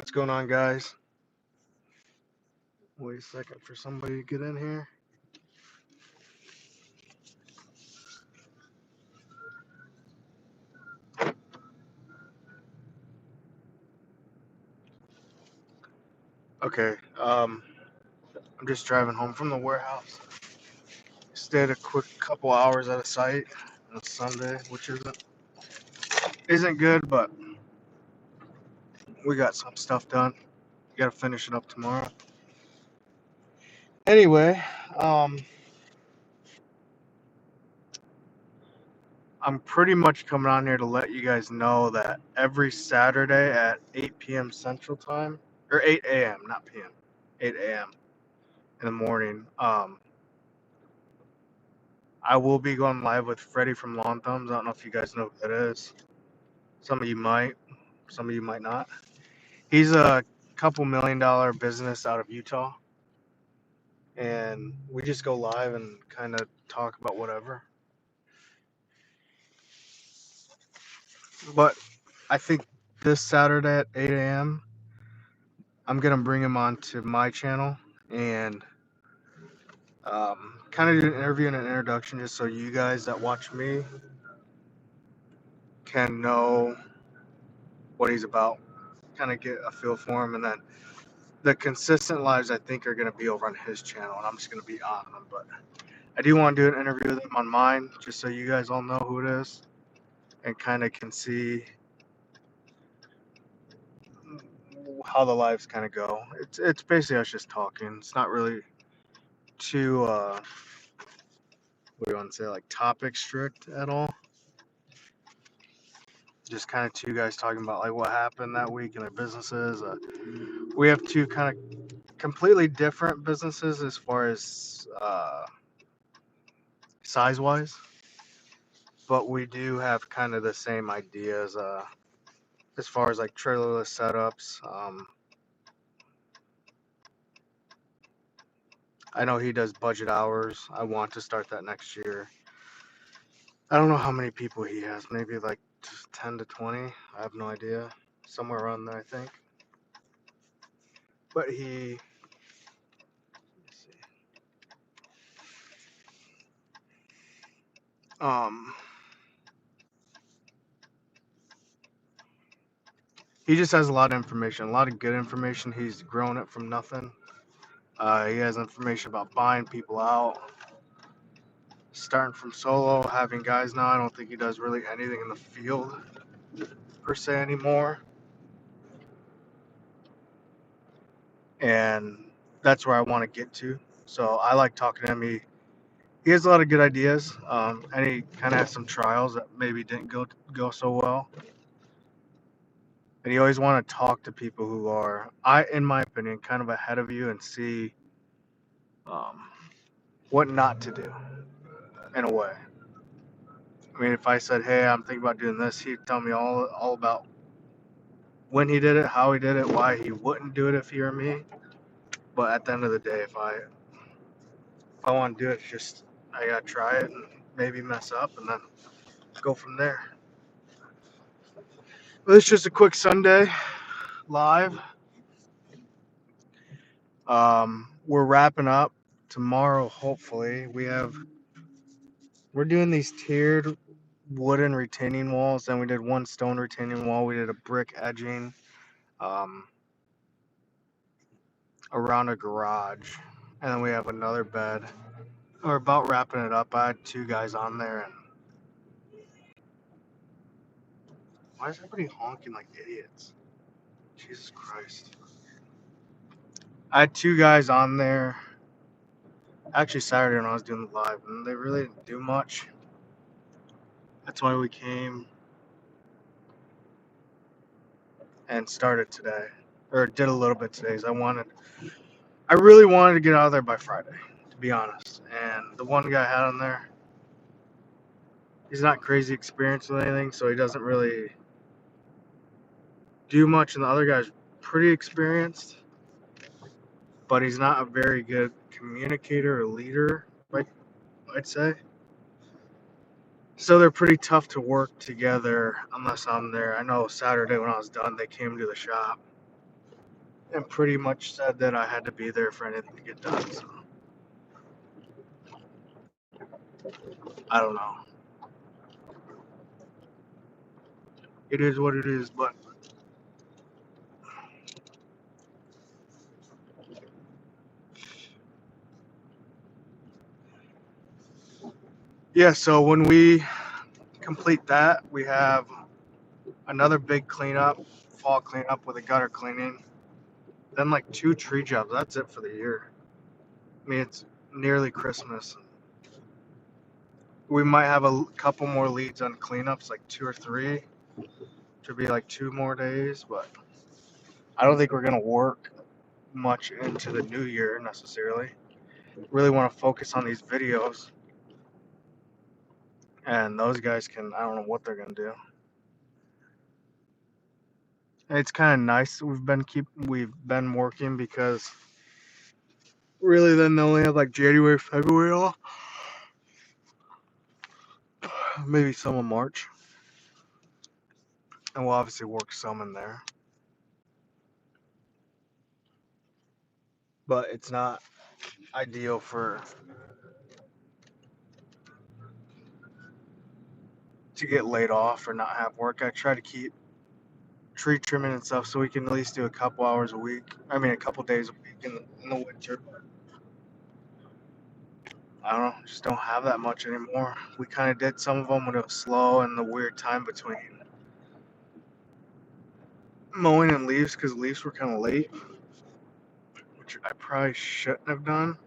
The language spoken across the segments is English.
What's going on, guys? Wait a second for somebody to get in here. Okay, I'm just driving home from the warehouse. Stayed a quick couple hours at a site on a Sunday, which isn't good, but we got some stuff done. Got to finish it up tomorrow. Anyway, um, I'm pretty much coming on here to let you guys know that every Saturday at 8 p.m. Central Time, or 8 a.m., not p.m., 8 a.m. in the morning, I will be going live with Freddy from Lawn Thumbs. I don't know if you guys know who that is. Some of you might, some of you might not. He's a couple $1 million business out of Utah, and we just go live and kind of talk about whatever. But I think this Saturday at 8 a.m., I'm gonna bring him on to my channel and kind of do an interview and an introduction, just so you guys that watch me can know what he's about, kind of get a feel for him, and then the consistent lives I think are going to be over on his channel, and I'm just going to be on them. But I do want to do an interview with him on mine, just so you guys all know who it is and kind of can see how the lives kind of go. It's basically us just talking. It's not really too what do you want to say, like topic strict at all. Just kind of two guys talking about like what happened that week in their businesses. We have two kind of completely different businesses as far as size wise, but we do have kind of the same ideas as far as like trailerless setups. I know he does budget hours. I want to start that next year. I don't know how many people he has, maybe like 10 to 20. I have no idea. Somewhere around there, I think. But let's see. Um, he just has a lot of information, a lot of good information. He's grown it from nothing. He has information about buying people out, starting from solo, having guys now. I don't think he does really anything in the field per se anymore. And that's where I want to get to. So I like talking to him. He has a lot of good ideas, and he kind of has some trials that maybe didn't go so well. And you always want to talk to people who are, in my opinion, kind of ahead of you and see um, what not to do in a way. I mean, if I said, "Hey, I'm thinking about doing this," he'd tell me all about when he did it, how he did it, why he wouldn't do it if he were me. But at the end of the day, if I want to do it, it's just I gotta try it and maybe mess up and then go from there. But it's just a quick Sunday live. We're wrapping up tomorrow. Hopefully, we're doing these tiered wooden retaining walls. Then we did one stone retaining wall. We did a brick edging um, around a garage, and then we have another bed. We're about wrapping it up. I had two guys on there, and why is everybody honking like idiots? Jesus Christ. I had two guys on there. Actually, Saturday when I was doing the live, and they really didn't do much. That's why we came and started today, or did a little bit today. Cause I really wanted to get out of there by Friday, to be honest. And the one guy I had on there, he's not crazy experienced with anything, so he doesn't really do much. And the other guy's pretty experienced, but he's not a very good communicator or leader, I'd say. So they're pretty tough to work together unless I'm there. I know Saturday when I was done, they came to the shop and pretty much said that I had to be there for anything to get done. So I don't know. It is what it is, but yeah. So when we complete that, we have another big cleanup, fall cleanup with a gutter cleaning, then like 2 tree jobs. That's it for the year. I mean, it's nearly Christmas. We might have a couple more leads on cleanups, like 2 or 3. Should be like 2 more days, but I don't think we're gonna work much into the new year necessarily. Really want to focus on these videos, and those guys can. I don't know what they're gonna do. It's kind of nice. We've been working because really then they only have like January, February off, maybe some of March, and we'll obviously work some in there. But it's not ideal for to get laid off or not have work. I try to keep tree trimming and stuff so we can at least do a couple hours a week. I mean, a couple days a week in the winter. I don't know, just don't have that much anymore. We kind of did some of them when it was slow and the weird time between mowing and leaves because leaves were kind of late, which I probably shouldn't have done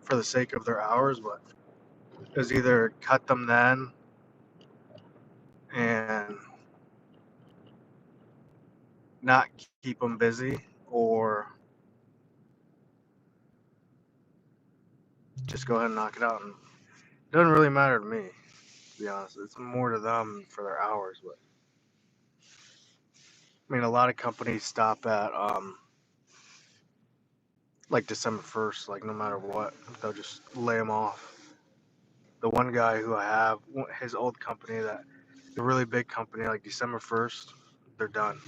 for the sake of their hours, but it was either cut them then and not keep them busy or just go ahead and knock it out. And it doesn't really matter to me, to be honest. It's more to them for their hours, but I mean, a lot of companies stop at like December 1st, like no matter what, they'll just lay them off. The one guy who I have, his old company, that the really big company, like December 1st, they're done.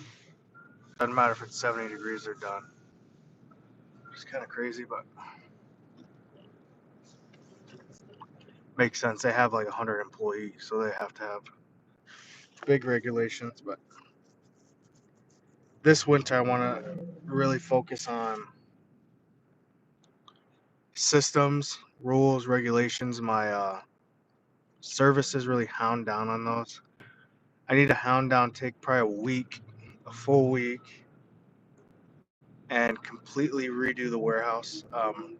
Doesn't matter if it's 70 degrees, they're done. It's kind of crazy, but makes sense. They have like 100 employees, so they have to have big regulations. But this winter, I want to really focus on systems, rules, regulations. My services really hound down on those. I need to hound down, take probably a week, a full week, and completely redo the warehouse. Um,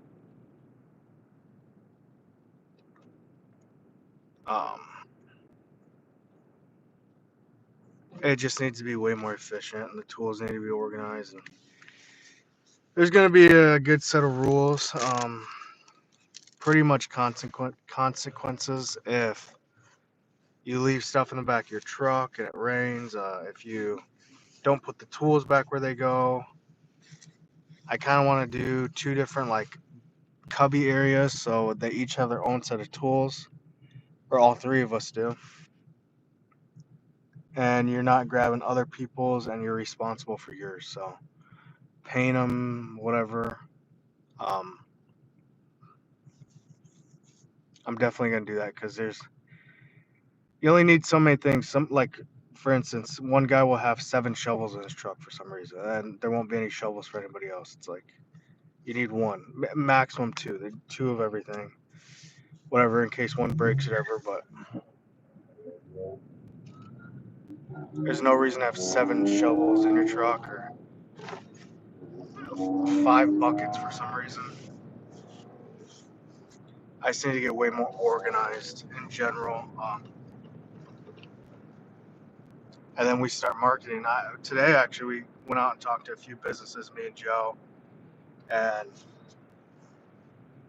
it just needs to be way more efficient, and the tools need to be organized. And there's going to be a good set of rules. Pretty much consequences if you leave stuff in the back of your truck and it rains. If you don't put the tools back where they go. I kind of want to do 2 different like cubby areas so they each have their own set of tools, or all 3 of us do. And you're not grabbing other people's, and you're responsible for yours. So paint them, whatever. Um, I'm definitely gonna do that because you only need so many things. Some like, for instance, one guy will have 7 shovels in his truck for some reason, and there won't be any shovels for anybody else. It's like you need one, maximum 2. 2 of everything, whatever, in case one breaks or whatever. But there's no reason to have 7 shovels in your truck or 5 buckets for some reason. I just need to get way more organized in general. And then we start marketing. Today, actually, we went out and talked to a few businesses, me and Joe, and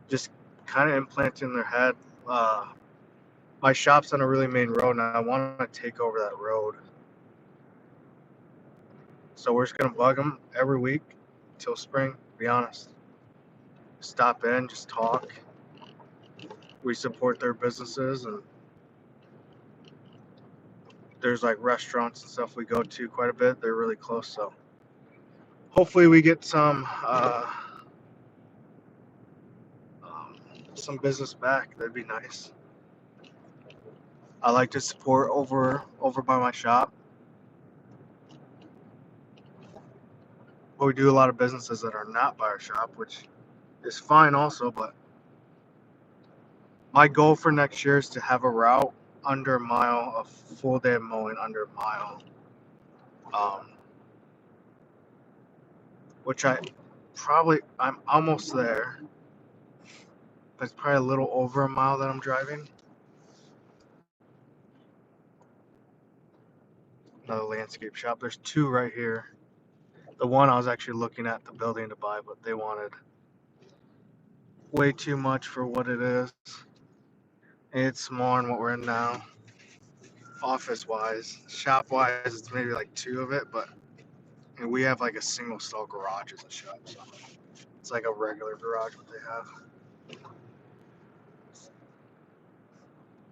just kind of implanting in their head. Uh, my shop's on a really main road, and I want to take over that road. So we're just going to bug them every week till spring, to be honest. Stop in, just talk. We support their businesses, and there's like restaurants and stuff we go to quite a bit. They're really close, so hopefully we get um, some business back. That'd be nice. I like to support over by my shop, but we do a lot of businesses that are not by our shop, which is fine also. But my goal for next year is to have a route under a mile, a full day of mowing under a mile, um, which I'm almost there. But it's probably a little over a mile that I'm driving. Another landscape shop. There's two right here. The one I was actually looking at the building to buy, but they wanted way too much for what it is. It's smaller than what we're in now, office wise. Shop wise, it's maybe like two of it, but and we have like a single stall garage as a shop, so it's like a regular garage what they have.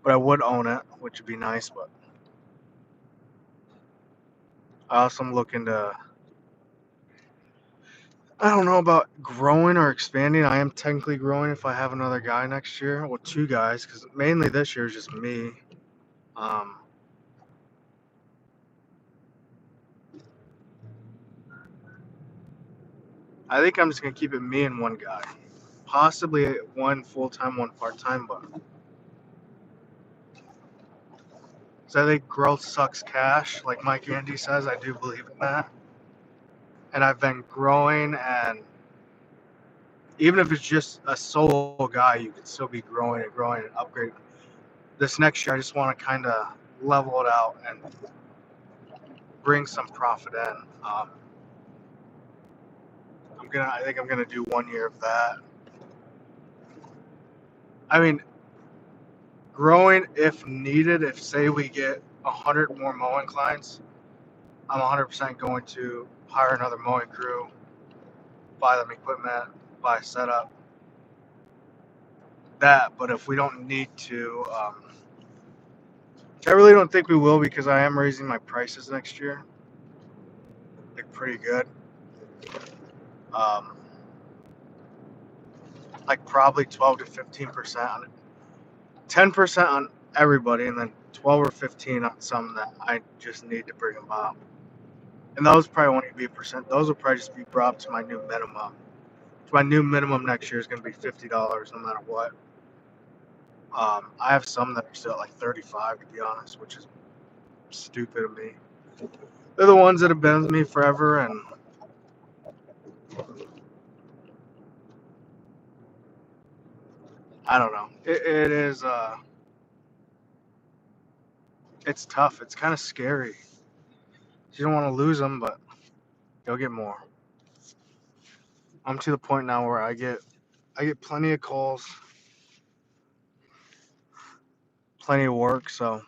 But I would own it, which would be nice. But I also am looking to. I don't know about growing or expanding. I am technically growing if I have another guy next year. Well, two guys, because mainly this year is just me. Um, I think I'm just gonna keep it me and one guy, possibly one full time, one part time. But so I think growth sucks cash, like Mike Andy says. I do believe in that, and I've been growing, and even if it's just a solo guy, you can still be growing and growing and upgrading. This next year, I just want to kind of level it out and bring some profit in. I think I'm gonna do 1 year of that. I mean, growing if needed. If say we get 100 more mowing clients, I'm 100% going to hire another mowing crew, buy them equipment, buy setup, that. But if we don't need to, I really don't think we will because I am raising my prices next year, like pretty good. Um, like probably 12 to 15% on 10% on everybody, and then 12 or 15 on some that I just need to bring them up. And those probably won't be a percent. Those will probably just be brought to my new minimum. So my new minimum next year is going to be $50 no matter what. I have some that are still at like 35 to be honest, which is stupid of me. They're the ones that have been with me forever, and I don't know. It is. It's tough. It's kind of scary. You don't want to lose them, but you'll get more. I'm to the point now where I get plenty of calls, plenty of work. So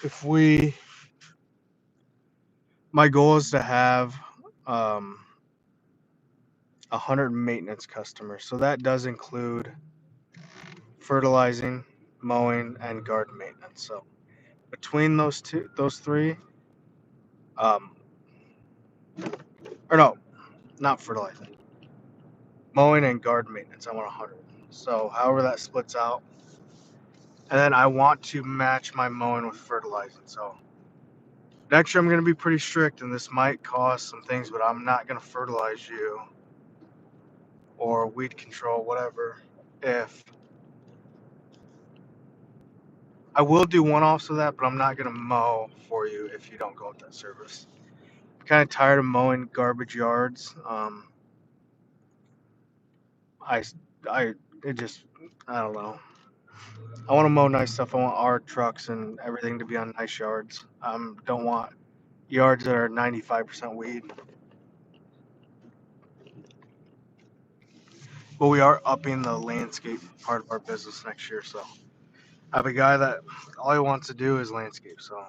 if we, my goal is to have um, 100 maintenance customers. So that does include fertilizing, mowing, and garden maintenance. So between those three, um, or no, not fertilizing, mowing and garden maintenance. I want 100. So however that splits out, and then I want to match my mowing with fertilizing. So next year I'm going to be pretty strict, and this might cost some things, but I'm not going to fertilize you or weed control, whatever. If I will do one-offs of that, but I'm not going to mow for you if you don't go with that service. I'm kind of tired of mowing garbage yards. I, I, it just, I don't know. I want to mow nice stuff. I want our trucks and everything to be on nice yards. Don't want yards that are 95% weed. But we are upping the landscape part of our business next year. So I have a guy that all he wants to do is landscape. So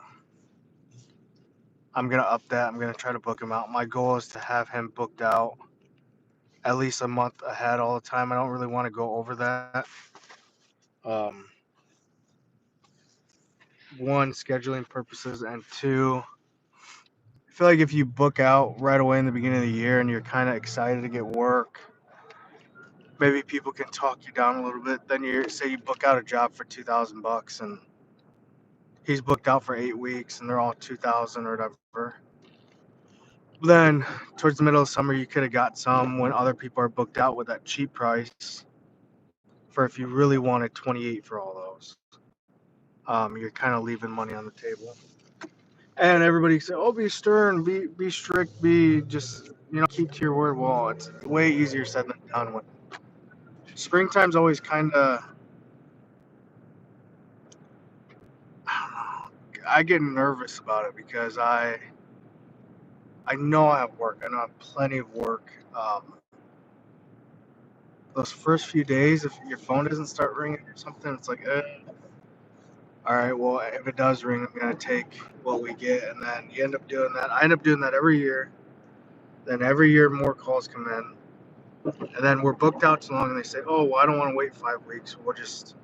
I'm gonna up that. I'm gonna try to book him out. My goal is to have him booked out at least a month ahead all the time. I don't really want to go over that. Um, one, scheduling purposes, and two, I feel like if you book out right away in the beginning of the year and you're kind of excited to get work, maybe people can talk you down a little bit. Then you say you book out a job for $2,000 and he's booked out for 8 weeks and they're all 2,000 or whatever. Then towards the middle of summer, you could have got some when other people are booked out with that cheap price for if you really wanted 28 for all those. You're kind of leaving money on the table. And everybody said, "Oh, be stern, be strict, be just keep to your word." Well, it's way easier said than done. When springtime's always kind of, I don't know, I get nervous about it because I know I have work. I know I have plenty of work. Those first few days, if your phone doesn't start ringing or something, it's like, all right, well, if it does ring, I'm gonna take what we get, and then you end up doing that. I end up doing that every year. Then every year more calls come in, and then we're booked out too long, and they say, "Oh, well, I don't want to wait 5 weeks. We'll just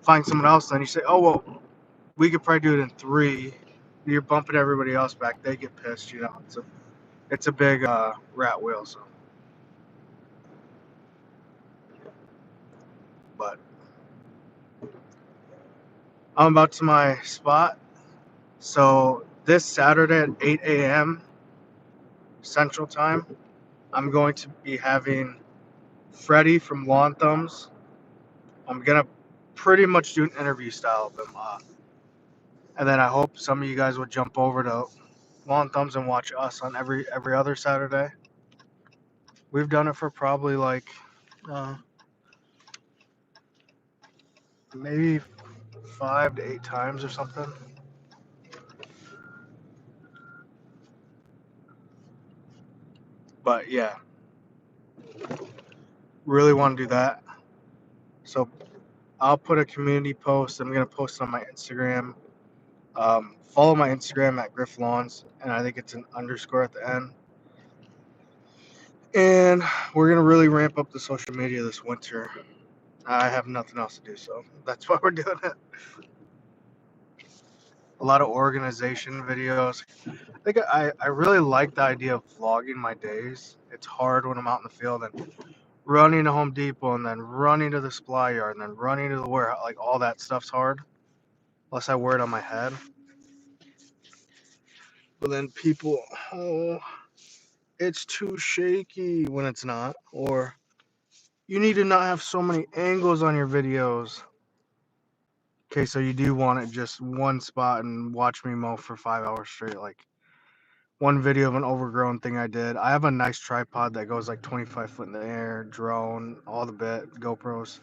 find someone else." Then you say, "Oh, well, we could probably do it in 3." You're bumping everybody else back. They get pissed. It's a big rat wheel. So, but I'm about to my spot. So this Saturday at 8 a.m. Central Time, I'm going to be having Freddy from Lawn Thumbs. I'm gonna pretty much do an interview style of him, and then I hope some of you guys would jump over to Lawn Thumbs and watch us on every other Saturday. We've done it for probably like uh, maybe 5 to 8 times or something. But yeah, really want to do that. So I'll put a community post. I'm gonna post on my Instagram. Follow my Instagram at Griff Lawns, and I think it's an underscore at the end. And we're gonna really ramp up the social media this winter. I have nothing else to do, so that's why we're doing it. A lot of organization videos. I think I really like the idea of vlogging my days. It's hard when I'm out in the field and running to Home Depot and then running to the supply yard and then running to the warehouse. Like all that stuff's hard, unless I wear it on my head. But then people, oh, it's too shaky when it's not. Or you need to not have so many angles on your videos. Okay, so you do want it just one spot and watch me mow for 5 hours straight. Like one video of an overgrown thing I did. I have a nice tripod that goes like 25 foot in the air, drone, all the bit, GoPros.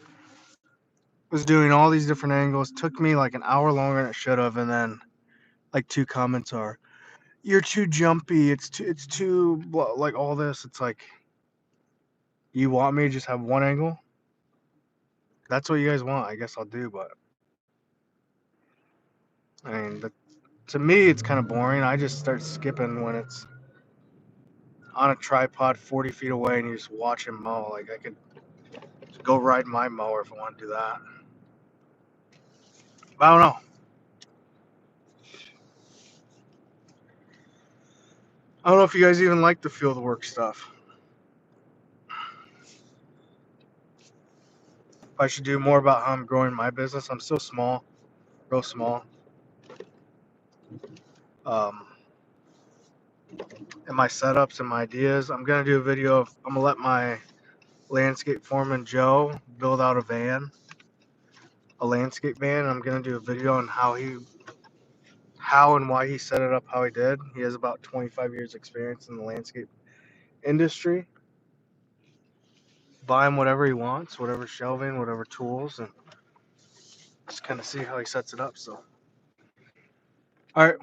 Was doing all these different angles. Took me like an hour longer than it should have, and then like 2 comments are, "You're too jumpy. It's too like all this." It's like, you want me to just have one angle? That's what you guys want. I guess I'll do, but I mean, to me, it's kind of boring. I just start skipping when it's on a tripod 40 feet away and you just watch him mow. Like I could just go ride my mower if I want to do that. But I don't know. I don't know if you guys even like the field work stuff. If I should do more about how I'm growing my business. I'm still small, real small. Um, and my setups and my ideas. I'm gonna do a video of. I'm gonna let my landscape foreman Joe build out a landscape van. I'm gonna do a video on how and why he set it up how he did. He has about 25 years experience in the landscape industry. Buy him whatever he wants, whatever shelving, whatever tools, and just kind of see how he sets it up. So, all right.